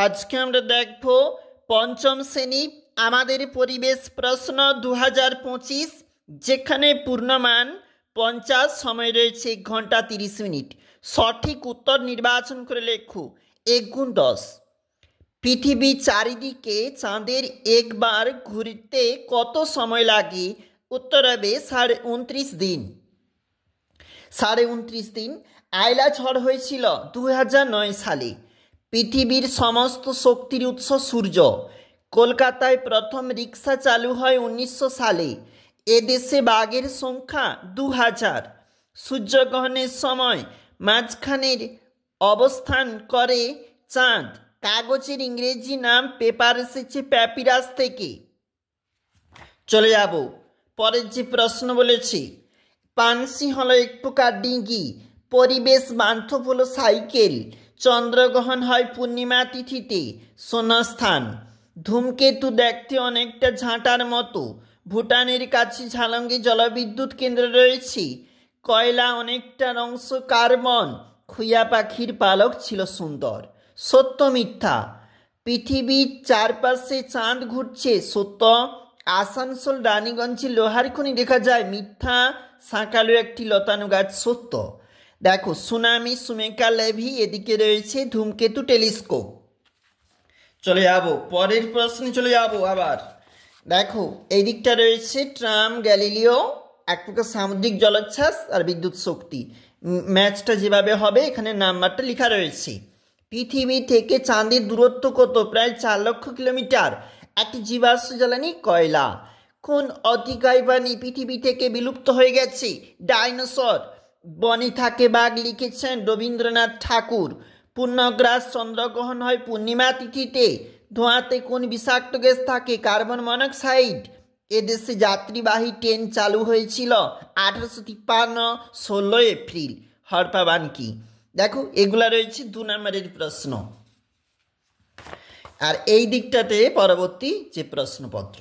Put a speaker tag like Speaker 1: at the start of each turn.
Speaker 1: আজকে আমরা দেখব পঞ্চম শ্রেণী আমাদের পরিবেশ প্রশ্ন 2025, যেখানে পূর্ণমান 50, সময় রয়েছে 1 ঘন্টা 30 মিনিট। সঠিক উত্তর নির্বাচন করে লেখো 1 গুণ 10। পৃথিবী চারিদিকে চাঁদের একবার ঘুরতে কত সময় লাগে? উত্তর হবে 29.5 দিন। 29.5 দিন। আইলা ঝড় হয়েছিল 2009 সালে। পৃথিবীর সমস্ত শক্তির উৎস সূর্য। কলকাতায় প্রথম রিক্সা চালু হয় 1900 সালে। এদেশে বাঘের সংখ্যা 2000। সূর্যগ্রহণের সময় মাঝখানের অবস্থান করে চাঁদ। কাগজের ইংরেজি নাম পেপার এসেছে প্যাপিরাস থেকে। চলে যাব পরের যে প্রশ্ন বলেছি। পানসি হলো এক প্রকার ডিঙ্গি। পরিবেশ বান্ধব হলো সাইকেল। চন্দ্রগ্রহণ হয় পূর্ণিমা তিথিতে। শূন্যস্থান। ধূমকেতু দেখতে অনেকটা ঝাঁটার মতো। ভুটানের কাছে ঝালঙ্গে জলবিদ্যুৎ কেন্দ্র রয়েছে। কয়লা অনেকটা অংশ কার্বন। খুইয়া পাখির পালক ছিল সুন্দর। সত্য মিথ্যা? পৃথিবীর চারপাশে চাঁদ ঘুরছে। সত্য। আসানসোল রানীগঞ্জে লোহার খনি দেখা যায়। মিথ্যা। শাঁকালো একটি লতানো গাছ। সত্য। দেখো সুনামি, সুমেকা লেভি, এদিকে রয়েছে ধূমকেতু টেলিস্কোপ। চলে যাব পরের প্রশ্নে চলে যাব আবার। দেখো এই দিকটা রয়েছে ট্রাম, গ্যালিলিও, এক প্রকার সামুদ্রিক জলোচ্ছ্বাস আর বিদ্যুৎ শক্তি। ম্যাচটা যেভাবে হবে এখানে নাম্বারটা লেখা রয়েছে। পৃথিবী থেকে চাঁদের দূরত্ব কত? প্রায় 4 লক্ষ কিলোমিটার। একটি জীবাশ্ম জ্বালানি কয়লা। কোন অতিকায় প্রাণী পৃথিবী থেকে বিলুপ্ত হয়ে গেছে? ডাইনোসর। বনে থাকে বাঘ লিখেছেন রবীন্দ্রনাথ ঠাকুর। পূর্ণগ্রাস চন্দ্রগ্রহণ হয় পূর্ণিমা তিথিতে। ধোঁয়াতে কোন বিষাক্ত গ্যাস থাকে? Carbon monoxide. এদেশে যাত্রীবাহী ট্রেন চালু হয়েছিল 1853, 16 এপ্রিল। হরপাবান কি? দেখো এগুলা রয়েছে 2 নম্বরের প্রশ্ন। আর এই দিকটাতে পরবর্তী যে প্রশ্নপত্র।